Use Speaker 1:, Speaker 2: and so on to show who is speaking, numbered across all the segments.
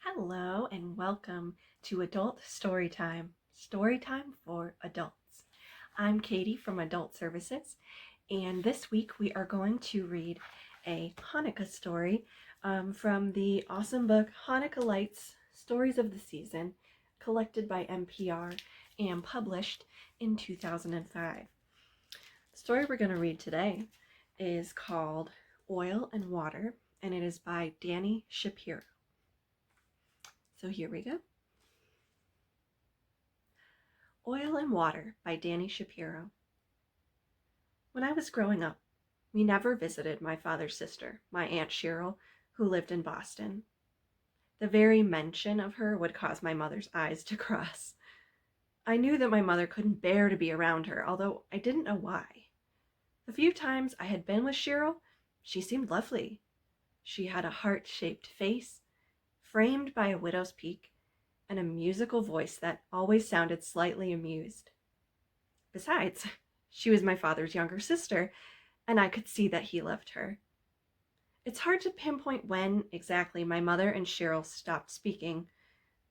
Speaker 1: Hello and welcome to Adult Storytime, Storytime for Adults. I'm Katie from Adult Services, and this week we are going to read a Hanukkah story from the awesome book Hanukkah Lights, Stories of the Season, collected by NPR and published in 2005. The story we're going to read today is called Oil and Water, and it is by Dani Shapiro. So here we go. Oil and Water by Dani Shapiro. When I was growing up, we never visited my father's sister, my Aunt Cheryl, who lived in Boston. The very mention of her would cause my mother's eyes to cross. I knew that my mother couldn't bear to be around her, although I didn't know why. The few times I had been with Cheryl, she seemed lovely. She had a heart-shaped face, framed by a widow's peak, and a musical voice that always sounded slightly amused. Besides, she was my father's younger sister, and I could see that he loved her. It's hard to pinpoint when exactly my mother and Cheryl stopped speaking,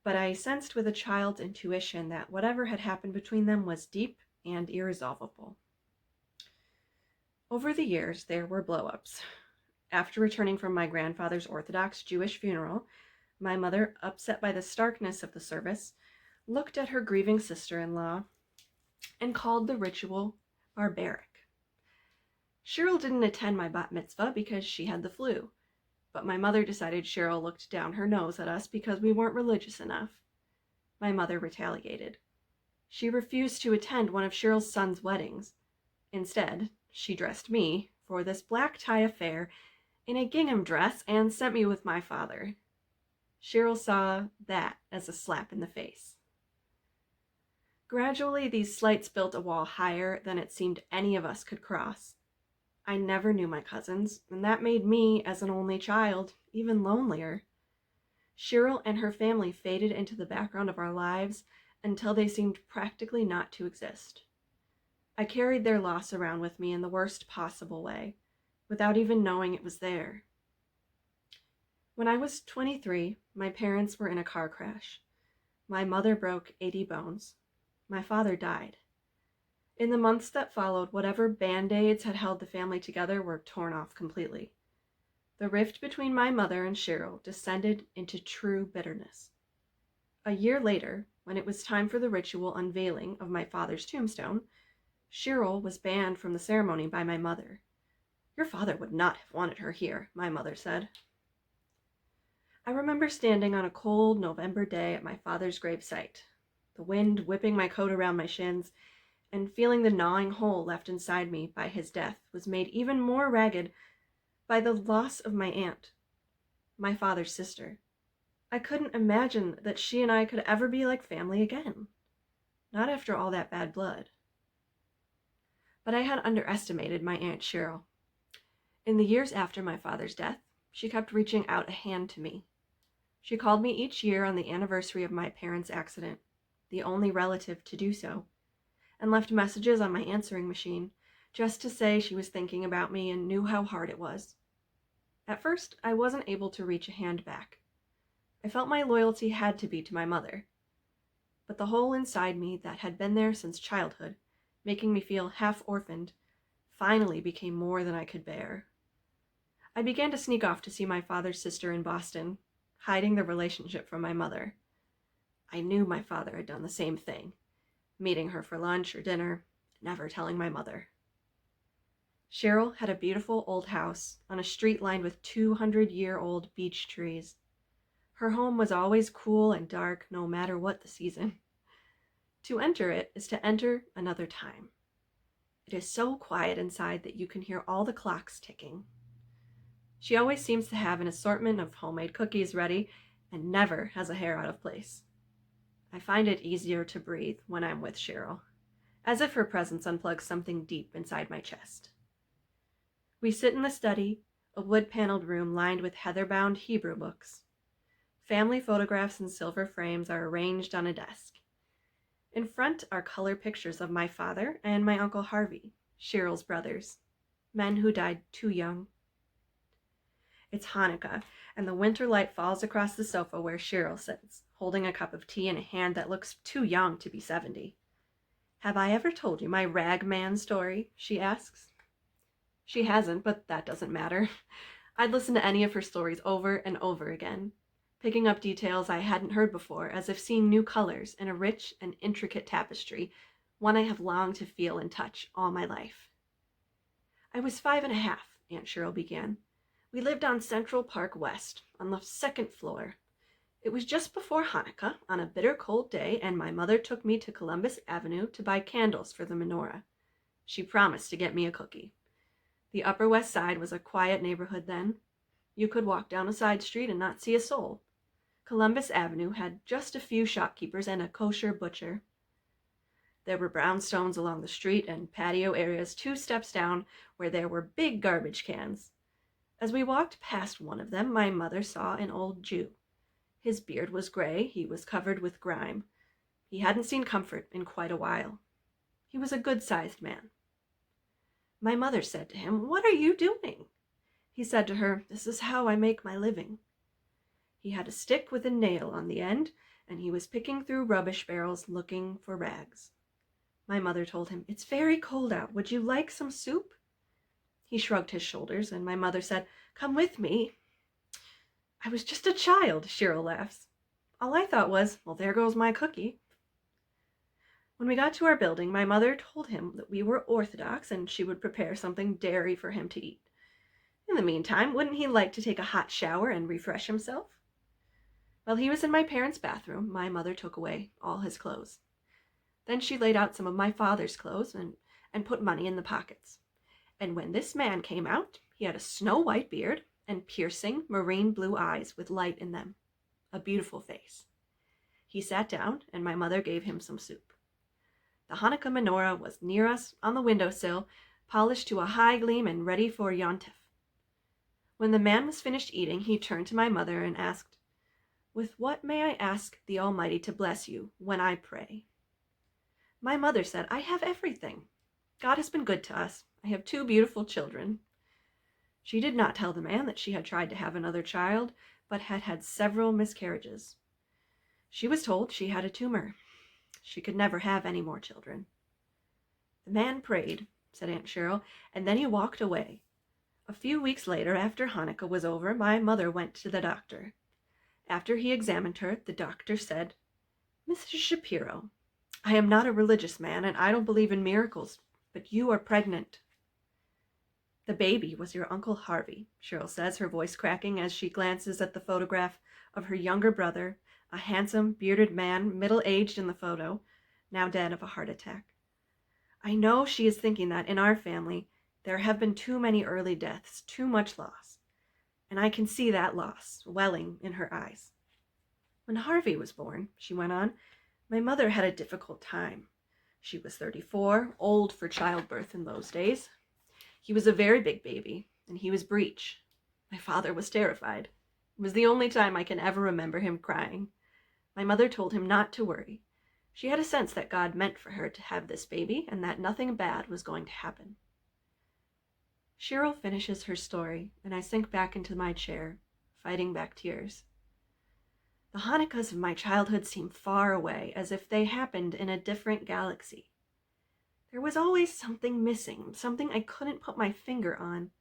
Speaker 1: but I sensed with a child's intuition that whatever had happened between them was deep and irresolvable. Over the years, there were blow-ups. After returning from my grandfather's Orthodox Jewish funeral, my mother, upset by the starkness of the service, looked at her grieving sister-in-law and called the ritual barbaric. Cheryl didn't attend my bat mitzvah because she had the flu, but my mother decided Cheryl looked down her nose at us because we weren't religious enough. My mother retaliated. She refused to attend one of Cheryl's son's weddings. Instead, she dressed me for this black tie affair in a gingham dress and sent me with my father. Cheryl saw that as a slap in the face. Gradually, these slights built a wall higher than it seemed any of us could cross. I never knew my cousins, and that made me, as an only child, even lonelier. Cheryl and her family faded into the background of our lives until they seemed practically not to exist. I carried their loss around with me in the worst possible way, without even knowing it was there. When I was 23, my parents were in a car crash. My mother broke 80 bones. My father died. In the months that followed, whatever band-aids had held the family together were torn off completely. The rift between my mother and Cheryl descended into true bitterness. A year later, when it was time for the ritual unveiling of my father's tombstone, Cheryl was banned from the ceremony by my mother. "Your father would not have wanted her here," my mother said. I remember standing on a cold November day at my father's gravesite, the wind whipping my coat around my shins, and feeling the gnawing hole left inside me by his death was made even more ragged by the loss of my aunt, my father's sister. I couldn't imagine that she and I could ever be like family again. Not after all that bad blood. But I had underestimated my Aunt Cheryl. In the years after my father's death, she kept reaching out a hand to me. She called me each year on the anniversary of my parents' accident, the only relative to do so, and left messages on my answering machine just to say she was thinking about me and knew how hard it was. At first, I wasn't able to reach a hand back. I felt my loyalty had to be to my mother. But the hole inside me that had been there since childhood, making me feel half-orphaned, finally became more than I could bear. I began to sneak off to see my father's sister in Boston, hiding the relationship from my mother. I knew my father had done the same thing, meeting her for lunch or dinner, never telling my mother. Cheryl had a beautiful old house on a street lined with 200-year-old beech trees. Her home was always cool and dark, no matter what the season. To enter it is to enter another time. It is so quiet inside that you can hear all the clocks ticking. She always seems to have an assortment of homemade cookies ready and never has a hair out of place. I find it easier to breathe when I'm with Cheryl, as if her presence unplugs something deep inside my chest. We sit in the study, a wood-paneled room lined with heather-bound Hebrew books. Family photographs in silver frames are arranged on a desk. In front are color pictures of my father and my Uncle Harvey, Cheryl's brothers, men who died too young. It's Hanukkah, and the winter light falls across the sofa where Cheryl sits, holding a cup of tea in a hand that looks too young to be 70. "Have I ever told you my rag man story?" she asks. She hasn't, but that doesn't matter. I'd listen to any of her stories over and over again, picking up details I hadn't heard before, as if seeing new colors in a rich and intricate tapestry, one I have longed to feel and touch all my life. "I was 5 and a half, Aunt Cheryl began. "We lived on Central Park West, on the second floor. It was just before Hanukkah, on a bitter cold day, and my mother took me to Columbus Avenue to buy candles for the menorah. She promised to get me a cookie. The Upper West Side was a quiet neighborhood then. You could walk down a side street and not see a soul. Columbus Avenue had just a few shopkeepers and a kosher butcher. There were brownstones along the street and patio areas 2 steps down where there were big garbage cans. As we walked past one of them, my mother saw an old Jew. His beard was gray, he was covered with grime. He hadn't seen comfort in quite a while. He was a good-sized man. My mother said to him, 'What are you doing?' He said to her, 'This is how I make my living.' He had a stick with a nail on the end, and he was picking through rubbish barrels looking for rags. My mother told him, 'It's very cold out. Would you like some soup?' He shrugged his shoulders, and my mother said, 'Come with me.' I was just a child," Cheryl laughs. "All I thought was, well, there goes my cookie." When we got to our building, my mother told him that we were Orthodox and she would prepare something dairy for him to eat. In the meantime, wouldn't he like to take a hot shower and refresh himself? While he was in my parents' bathroom, my mother took away all his clothes. Then she laid out some of my father's clothes and put money in the pockets. And when this man came out, he had a snow-white beard and piercing marine blue eyes with light in them. A beautiful face. He sat down, and my mother gave him some soup. The Hanukkah menorah was near us on the windowsill, polished to a high gleam and ready for Yontif. When the man was finished eating, he turned to my mother and asked, "With what may I ask the Almighty to bless you when I pray?" My mother said, "I have everything. God has been good to us. I have 2 beautiful children." She did not tell the man that she had tried to have another child, but had had several miscarriages. She was told she had a tumor. She could never have any more children. "The man prayed," said Aunt Cheryl, "and then he walked away. A few weeks later, after Hanukkah was over, my mother went to the doctor. After he examined her, the doctor said, 'Mrs. Shapiro, I am not a religious man, and I don't believe in miracles, but you are pregnant.' The baby was your Uncle Harvey," Cheryl says, her voice cracking as she glances at the photograph of her younger brother, a handsome, bearded man, middle-aged in the photo, now dead of a heart attack. "I know she is thinking that in our family there have been too many early deaths, too much loss, and I can see that loss welling in her eyes. When Harvey was born," she went on, "my mother had a difficult time. She was 34, old for childbirth in those days. He was a very big baby, and he was breech. My father was terrified. It was the only time I can ever remember him crying. My mother told him not to worry. She had a sense that God meant for her to have this baby and that nothing bad was going to happen." Cheryl finishes her story, and I sink back into my chair, fighting back tears. The Hanukkahs of my childhood seem far away, as if they happened in a different galaxy. There was always something missing, something I couldn't put my finger on.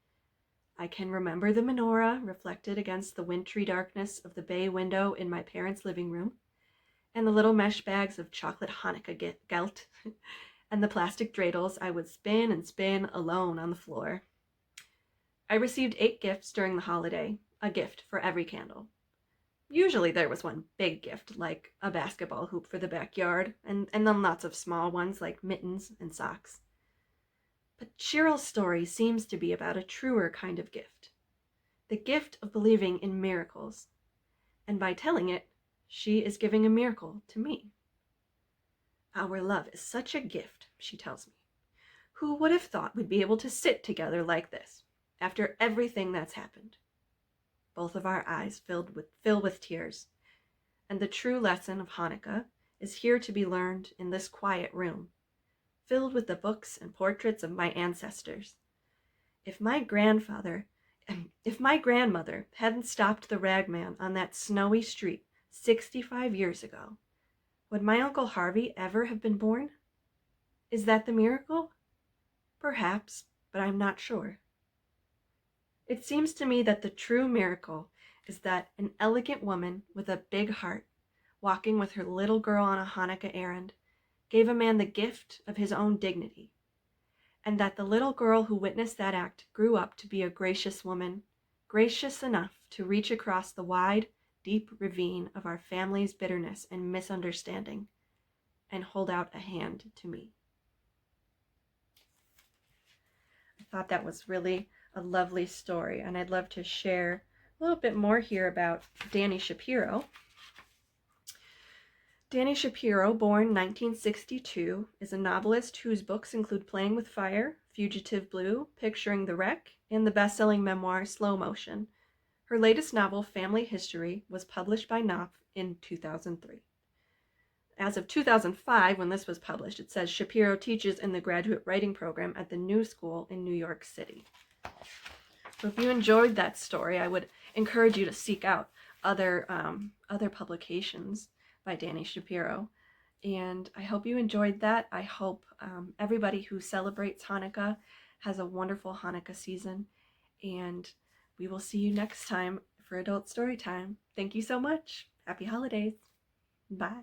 Speaker 1: I can remember the menorah reflected against the wintry darkness of the bay window in my parents' living room, and the little mesh bags of chocolate Hanukkah gelt, and the plastic dreidels I would spin and spin alone on the floor. I received 8 gifts during the holiday, a gift for every candle. Usually there was one big gift, like a basketball hoop for the backyard, and then lots of small ones like mittens and socks. But Cheryl's story seems to be about a truer kind of gift, the gift of believing in miracles. And by telling it, she is giving a miracle to me. "Our love is such a gift," she tells me. "Who would have thought we'd be able to sit together like this, after everything that's happened?" Both of our eyes fill with tears, and the true lesson of Hanukkah is here to be learned in this quiet room, filled with the books and portraits of my ancestors. If my grandfather, If my grandmother hadn't stopped the ragman on that snowy street 65 years ago, would my Uncle Harvey ever have been born? Is that the miracle? Perhaps, but I'm not sure. It seems to me that the true miracle is that an elegant woman with a big heart, walking with her little girl on a Hanukkah errand, gave a man the gift of his own dignity, and that the little girl who witnessed that act grew up to be a gracious woman, gracious enough to reach across the wide, deep ravine of our family's bitterness and misunderstanding and hold out a hand to me. I thought that was really a lovely story, and I'd love to share a little bit more here about Dani Shapiro. Dani Shapiro, born 1962, is a novelist whose books include Playing with Fire, Fugitive Blue, Picturing the Wreck, and the best-selling memoir Slow Motion. Her latest novel, Family History, was published by Knopf in 2003. As of 2005, when this was published, it says Shapiro teaches in the graduate writing program at the New School in New York City. So if you enjoyed that story, I would encourage you to seek out other publications by Dani Shapiro. And I hope you enjoyed that. I hope everybody who celebrates Hanukkah has a wonderful Hanukkah season. And we will see you next time for Adult Storytime. Thank you so much. Happy holidays. Bye.